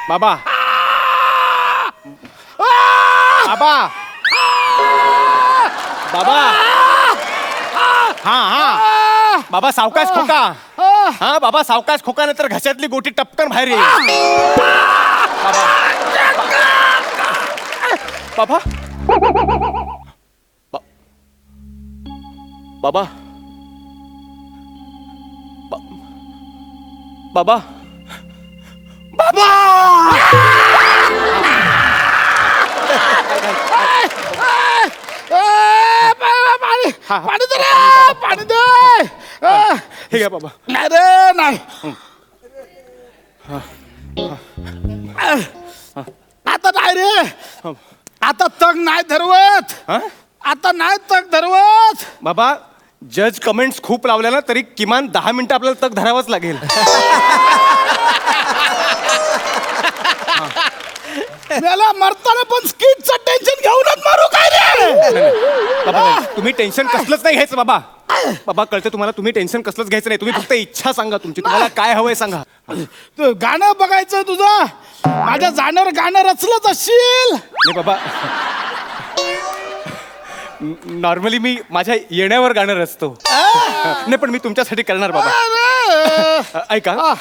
बाबा बाबा बाबा हा हा बाबा सावकाश खोका. हा बाबा सावकाश खोका नाही तर घशातली गोटी टपकन बाहेर येईल. बाबा बाबा बाबा बाबा पाणी दे रे, पाणी दे. हे घ्या बाबा. नाही रे नाही. आता नाही रे, आता तग नाही धरवत. आता नाही तग धरवत. बाबा जज कमेंट्स खूप लावल्या ना तरी किमान 10 मिनिटं आपल्याला तग धरावंच लागेल. मला मरताना पण स्किटचं टेन्शन घेऊनच मारू काय रे. बाबा तुम्ही टेन्शन कसलंच नाही घ्यायचं बाबा. बाबा कळते तुम्हाला, तुम्ही टेन्शन कसलंच घ्यायचं नाही. तुम्ही फक्त इच्छा सांगा तुमची, तुम्हाला काय हवंय सांगा. तू गाणं बघायचं तुझं, माझ्या जाण्यावर गाणं रचलंच असशील. नाही बाबा, नॉर्मली मी माझ्या येण्यावर गाणं रचतो. नाही पण मी तुमच्यासाठी करणार बाबा. ऐका.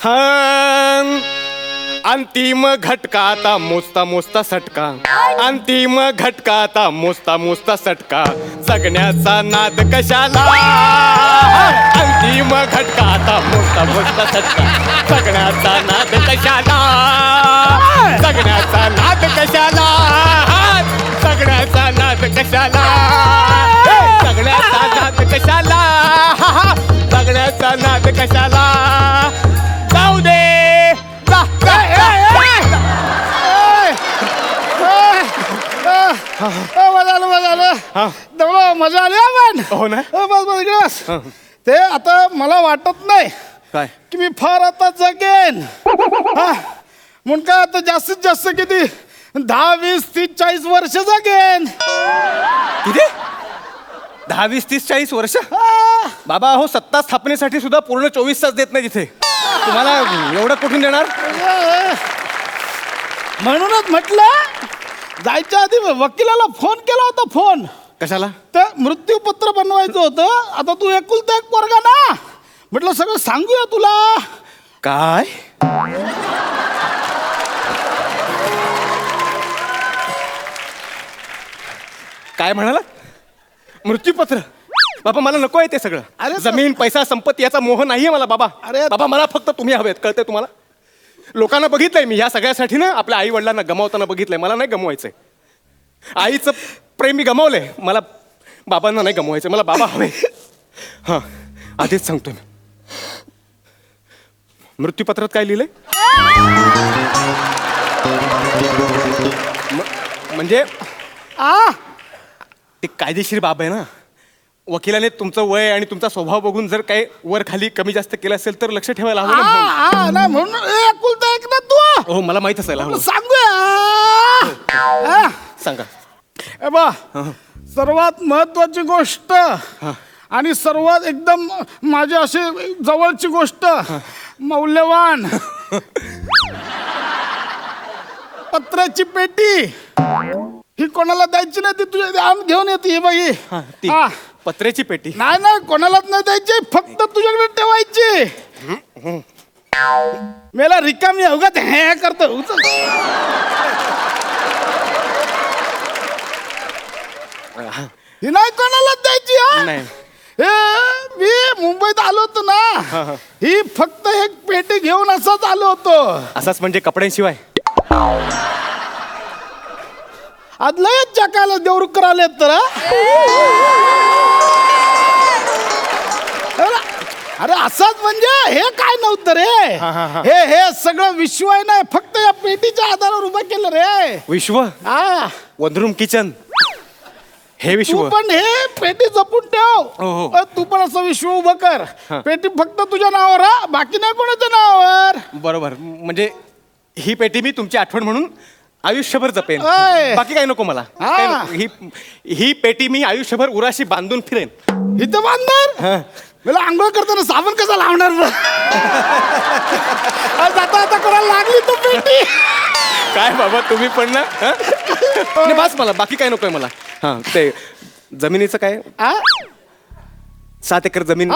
हा अंतिम घटका आता मोजता मोजता सटका. अंतिम घटका आता मोजता मोजता सटका. जगण्याचा नाद कशाला. अंतिम घटका आता मोजता मोजता सटका. जगण्याचा नाद कशाला. जगण्याचा नाद कशाला. जगण्याचा नाद कशाला. जगण्याचा नाद कशाला. जगण्याचा नाद कशाला. जाऊ दे. मजा आली आपण. हो ना. बस बस इकडे बस. ते आता मला वाटत नाही काय की मी फार आता जगेन. म्हणून काय आता जास्तीत जास्त किती 10, 20, 30, 40 वर्ष जगेन. किती 10, 20, 30, 40 वर्ष. बाबा हो सत्ता स्थापनेसाठी सुद्धा पूर्ण 24 तास देत नाही तिथे. तुम्हाला एवढं कुठून देणार. म्हणूनच म्हटलं जायच्या आधी वकिलाला फोन केला होता. फोन कशाला. तर मृत्यूपत्र बनवायचं होतं. आता तू एकुलता एक पोरगा ना, म्हटलं सगळं सांगूया तुला. काय काय म्हणाला. मृत्यूपत्र. बाबा मला नको आहे ते सगळं. अरे जमीन पैसा संपत्ती याचा मोह नाहीये मला बाबा. अरे बाबा मला फक्त तुम्ही हवेत. कळतंय तुम्हाला. लोकांना बघितलंय मी या सगळ्यासाठी ना, आपल्या आई वडिलांना गमावताना बघितलंय. मला नाही गमवायचंय. आईचं प्रेम मी गमावलंय. मला बाबांना नाही गमवायचं. मला बाबा हवे. हा आधीच सांगतो मी. मृत्यूपत्रात काय लिहिलंय. म्हणजे ते कायदेशीर बाब आहे ना. वकिलाने तुमचं वय आणि तुमचा स्वभाव बघून जर काही वर खाली कमी जास्त केलं असेल तर लक्ष ठेवायला हवं ना. नाही म्हणून एकुलता एक ना तू. हो मला माहित असायला हवं. सांगूया. सांगा. ए बा, सर्वात महत्वाची गोष्ट आणि सर्वात एकदम माझी अशी जवळची गोष्ट, मौल्यवान पत्राची पेटी ही कोणाला द्यायची नाही. ती तुझ्या घेऊन येते ही बाई. ती पत्र्याची पेटी. नाही नाही कोणालाच नाही द्यायची, फक्त तुझ्याकडे ठेवायची. मेला रिकामी अवघात हे करतो. ही नाही कोणालाच द्यायची. नाही. मी मुंबईत आलो होतो ना, ही फक्त एक पेटी घेऊन असंच आलो होतो. असाच म्हणजे कपड्यांशिवाय. आज लयच जकाला देवरुकर आलेत तर. अरे असंच म्हणजे हे काय नव्हतं रे. हे सगळं विश्व आहे ना, फक्त या पेटीच्या आधारावर उभं केलं रे. विश्व. वनरूम किचन हे विश्व. तू पण हे पेटी जपून ठेव. तू पण असं विश्व उभं कर. पेटी फक्त तुझ्या नावावर, बाकी नाही कोणाच्या नावावर. बरोबर. म्हणजे ही पेटी मी तुमची आठवण म्हणून आयुष्यभर जपेन. बाकी काय नको मला. ही पेटी मी आयुष्यभर उराशी बांधून फिरेन. इथं बांधणार मला आंघोळ करताना साबण कसा लावणार बरं? जाता आता कोणाला लागली तो पेटी. काय बाबा तुम्ही पण ना हं? नाही, बस मला बाकी काय नकोय मला. हा ते जमिनीचं काय आ? 7 एकर जमीन.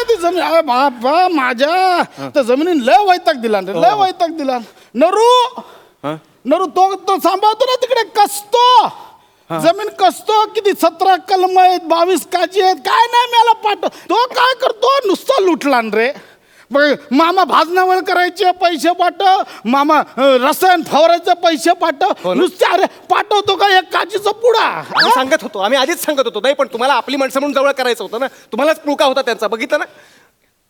ती जमीन अरे बाबा माझ्या त्या जमिनीन लय वैताग दिला रे, लय वैताग दिला. नरू हं? नरू तो सांभाळतो ना तिकडे कसतो जमीन कसतो. किती 17 कलम आहेत, 22 काजी आहेत, काय नाही मला पाठव. तो काय करतो नुसता लुटला रे. बघ मामा भाजनावळ करायचे पैसे पाठव, मामा रसायन फवारायचे पैसे पाठव. हो ना? नुसते अरे पाठवतो का एक काजीचा पुडा. आम्ही सांगत होतो, आम्ही आधीच सांगत होतो नाही, पण तुम्हाला आपली माणसं म्हणून जवळ करायचं होतं ना. तुम्हालाच पुळका होता त्यांचा, बघितलं ना.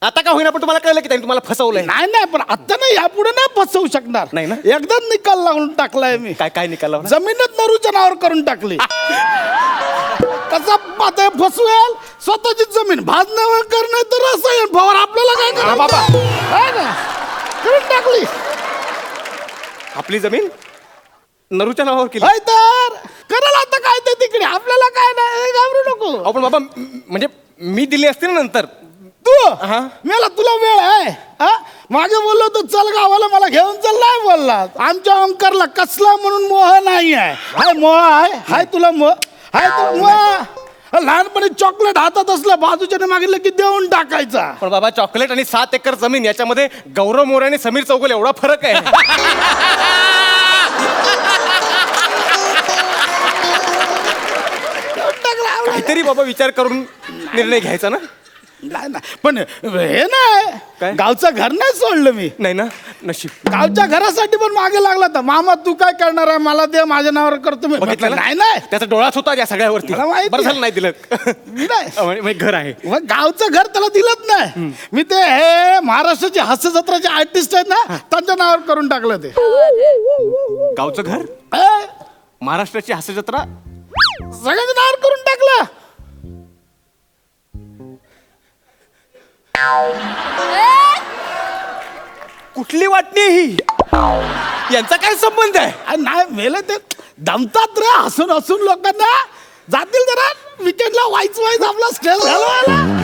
आता का होईना पण तुम्हाला कळलं की त्यांनी तुम्हाला फसवलंय. नाही नाही पण आता नाही, यापुढे नाही फसवू शकणार. नाही ना? एकदाच निकाल लावून टाकलाय मी. काय काय निकाल लावला? जमीनच नरूच्या नावावर करून टाकली. कसा पातळ फसवेल स्वतःची जमीन भाजण्यावर करणं तर रसायन फवार आपल्याला काय करा बाबा. आहे ना? करून टाकली. आपली जमीन नरूच्या नावावर केली. होय तर करायला आता काय ते तिकडे, आपल्याला काय नाही, घाबरू नको. आपण बाबा म्हणजे मी दिली असते ना नंतर. तू हा? मला तुला वेळ आहे हा? मागे बोललो तू चल गावाला मला घेऊन चल, नाही बोलला. आमच्या ओंकारला कसला म्हणून मोह नाही आहे. हाय मोह आहे, हाय तुला मोह, हाय तुला मोह. लहानपणी चॉकलेट हातात असलं बाजूच्याने मागितलं की देऊन टाकायचा. पण बाबा चॉकलेट आणि 7 एकर जमीन याच्यामध्ये गौरव मोरे आणि समीर चौगुले एवढा फरक आहे. काहीतरी बाबा विचार करून निर्णय घ्यायचा ना. नाही ना पण हे नाही काय? गावचं घर नाही सोडलं मी. नाही ना, नशीब. गावच्या घरासाठी पण मागे लागला तर मामा तू काय करणार आहे, मला दे, माझ्या नावावर करतो मी. बघितलं म्हटलं, ना? नाही नाही त्याचा डोळाच होता या सगळ्यावरती. मला माहिती बरं झालं आहे. नाही दिलं. मी नाही म्हणजे घर आहे. मग गावचं घर त्याला दिलंच नाही. मी ते हे महाराष्ट्राची हास्य जत्राचे आर्टिस्ट आहेत ना त्यांच्या नावावर करून टाकलं ते. गावचं घर, हे, महाराष्ट्राची हास्य जत्रा. सगळ्यांच्या नावावर करून टाकलं. कुठली वाटणी ही? यांचा काय संबंध आहे? अरे नाही मेले ते दमतात रे हसून हसून. लोकांना जातील जरा विकेंडला वाईच आपला स्ट्रेस घालवायला.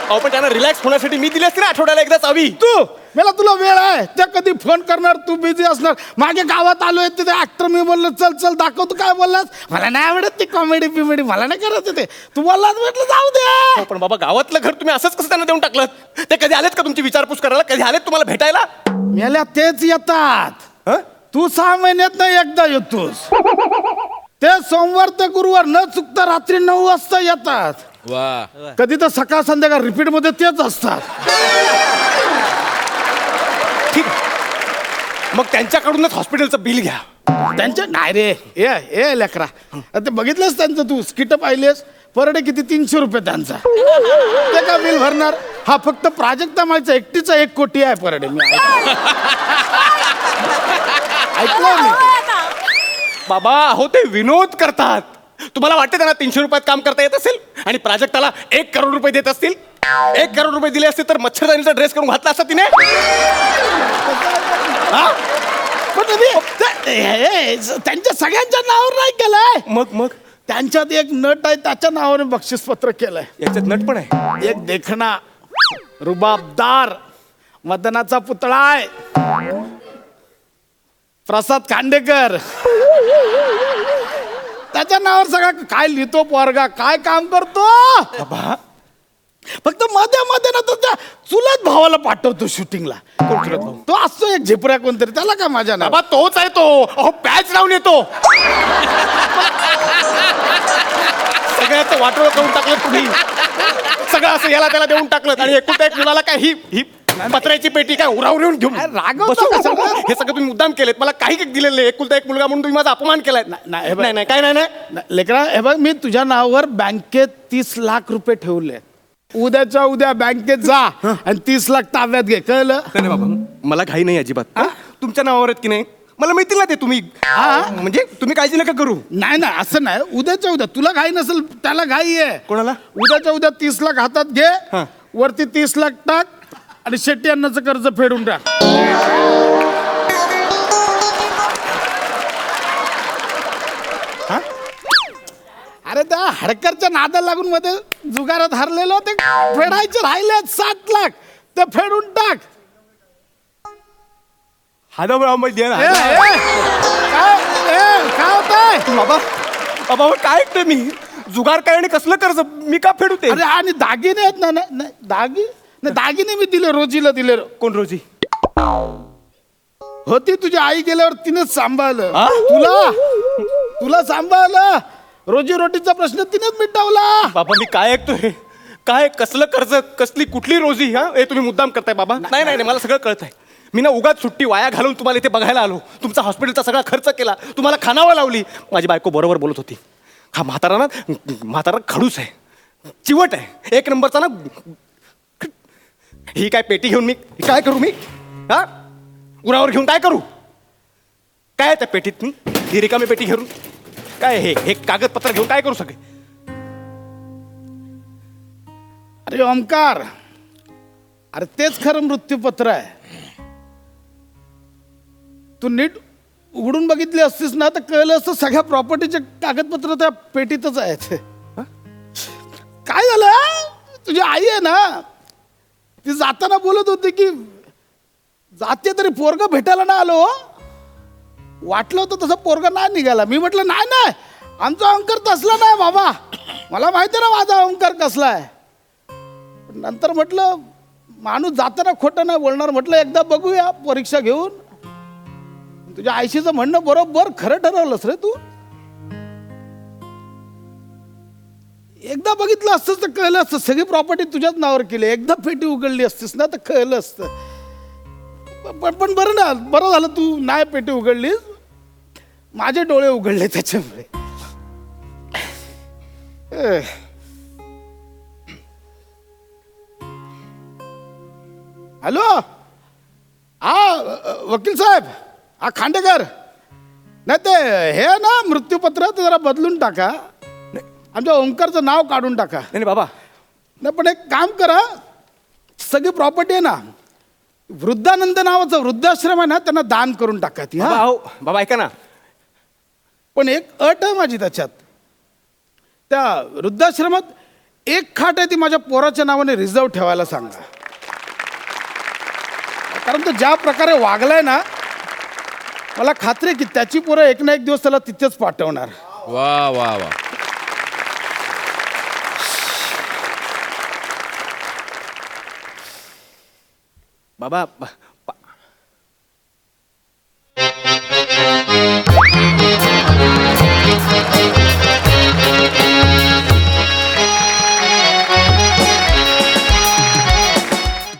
अहो पण त्यांना रिलॅक्स होण्यासाठी मी दिली असते ना आठवड्याला एकदाच हवी. तू मला तुला वेळ आहे त्या कधी फोन करणार, तू बिझी असणार. मागे गावात आलोय तिथे ऍक्टर मी बोललो चल चल दाखव. तू काय बोललास, मला नाही आवडत ती कॉमेडी पिमेडी, मला नाही करायचं ते. तू बोललास म्हटलं जाऊ दे. पण बाबा गावातलं घर तुम्ही असंच कसं त्यांना देऊन टाकलं? ते कधी आलेत का तुमची विचारपूस करायला? कधी आलेत तुम्हाला भेटायला? मेल्या तेच येतात. हं? तू 6 महिन्यात नाही एकदा येतोस. ते सोमवार ते गुरुवार न चुकता रात्री 9 वाजता येतात. कधी तर सकाळ संध्याकाळ रिपीट मध्ये तेच असतात. ठीक आहे. मग त्यांच्याकडूनच हॉस्पिटलचं बिल घ्या. त्यांच्या नाही रे ए लेकरा, ते बघितलंस त्यांचं तू स्किट पाहिलेस. पर डे किती 300 रुपये त्यांचा. ते का बिल भरणार? हा फक्त प्राजक्ता मायचा एकटीचा 1 कोटी आहे पर डे. मी ऐकलं मी. बाबा अहो ते विनोद करतात. तुम्हाला वाटतं त्यांना 300 रुपयात काम करता येत असेल आणि प्राजक्ताला 1 करोड रुपये देत असतील? 1 करोड रुपये दिले असते तर मच्छरदानीचा ड्रेस करून घातला असता तिने. हा? पण त्यांच्या सगळ्यांच्या नावावर नाही केलंय. मग त्यांच्यात एक नट आहे त्याच्या नावाने बक्षीसपत्र केलंय. याच्यात नट पण आहे. एक देखणा रुबाबदार मदनाचा पुतळा आहे, प्रसाद खांडेकर. त्याच्या नावावर सगळं काय लिहितो पोरगा, काय काम करतो. बाबा फक्त मध्ये मध्ये ना तुझ्या चुलत भावाला पाठवतो शूटिंगला. कोण चुलत भाऊ? तो असतो एक झेपऱ्या कोणतरी, त्याला काय माझ्या नाव. बाबा तोच आहे तो. अहो पॅच लावून येतो. सगळ्याचं वाटोळ करून टाकलं तुम्ही. सगळं असं याला त्याला देऊन टाकलं आणि एकुलता एक मुलाला काय ही पत्र्याची पेटी काय उरावून घेऊन रागवतो बसू का का? सगळं? हे सगळं तुम्ही मुद्दाम केलेत. मला काही दिलेलं नाही. एकुलता एक मुलगा म्हणून तुम्ही माझा अपमान केलाय. नाही, हे बघ. नाही काय नाही. लेकरा हे बघ, मी तुझ्या नावावर बँकेत 30 लाख रुपये ठेवले. उद्याच्या उद्या बँकेत जा आणि 30 लाख ताब्यात घे, कळलं? नाही बाबा मला घाई नाही अजिबात. तुमच्या नावावर आहेत की नाही मला माहिती ना ते. तुम्ही म्हणजे तुम्ही काळजी नका करू. नाही नाही असं नाही. उद्याच्या उद्या तुला घाई नसेल त्याला घाई आहे. कोणाला? उद्याच्या उद्या 30 लाख हातात घे, हा. वरती 30 लाख टाक आणि शेट्टी अन्नाचं कर्ज फेडून टाक. अरे त्या हडकरच्या नादा लागून मध्ये जुगारात हरलेलो ते फेडायचे राहिले 7 लाख ते फेडून टाक. हादाबराव मध्ये ए, ए, काय होतंय? बाबा बाबा काय ऐकतोय मी? जुगार काय आणि कसलं कर्ज मी का फेडू ते? अरे आणि दागिने आहेत ना दागिने मी दिले रोजीला दिले. कोण रोजी? होती तुझी आई गेल्यावर तिनेच सांभाळलं. हा? तुला सांभाळलं. रोजी रोटीचा प्रश्न तिनेच मिटवला. बाबा मी काय ऐकतोय? काय कसलं कर्ज कसली कुठली रोजी? हा हे तुम्ही मुद्दाम करताय बाबा. नाही नाही नाही, मला सगळं कळत आहे. मी ना उगाच सुट्टी वाया घालून तुम्हाला इथे बघायला आलो. तुमचा हॉस्पिटलचा सगळा खर्च केला, तुम्हाला खानावं लावली. माझी बायको बरोबर बोलत होती. हा म्हातारा खडूस आहे, चिवट आहे, एक नंबरचा ना. ही काय पेटी घेऊन मी काय करू? मी हा उरावर घेऊन काय करू? काय आहे त्या पेटीत? मी ही रिकामी पेटी घेऊन काय हे कागदपत्र घेऊन काय करू सगळे? अरे ओमकार, अरे तेच खरं मृत्यूपत्र आहे. तू नीट उघडून बघितली असतीस ना तर कळलं असतं सगळ्या प्रॉपर्टीचे कागदपत्र त्या पेटीतच आहेत. काय झालं? तुझी आई आहे ना, ती जाताना बोलत होती की जाते तरी पोरग भेटायला ना आलो. वाटलं होतं तसं पोरग नाही निघाला. मी म्हटलं नाही आमचा ओंकार तसला नाही बाबा, मला माहिती आहे ना माझा ओंकार कसला आहे. पण नंतर म्हटलं माणूस जाताना खोटं नाही बोलणार. म्हटलं एकदा बघूया परीक्षा घेऊन. तुझ्या आईशीचं म्हणणं बरोबर खरं ठरवलंस रे तू. एकदा बघितलं असतंस तर कळलं असतं. सगळी प्रॉपर्टी तुझ्याच नावावर केली. एकदा पेटी उघडली असतीस ना तर कळलं असतं. पण बरं झालं तू नाही पेटी उघडलीस. माझे डोळे उघडले त्याच्यामुळे. हॅलो, हा वकील साहेब, हा खांडेकर. नाही ते हे ना मृत्यूपत्र ते जरा बदलून टाका. आमच्या ओंकारचं नाव काढून टाका. नाही बाबा, नाही पण एक काम करा, सगळी प्रॉपर्टी आहे ना वृद्धानंद नावाचं वृद्धाश्रम आहे ना त्यांना दान करून टाका ती. बाबा हा हो बाबा ऐका ना. पण एक अट आहे माझी त्याच्यात. त्या वृद्धाश्रमात एक खाट आहे ती माझ्या पोराच्या नावाने रिझर्व ठेवायला सांगा. कारण तो ज्या प्रकारे वागलाय ना, मला खात्री आहे की त्याची पोरं एक ना एक दिवस त्याला तिथेच पाठवणार. वा वा वा. बाबा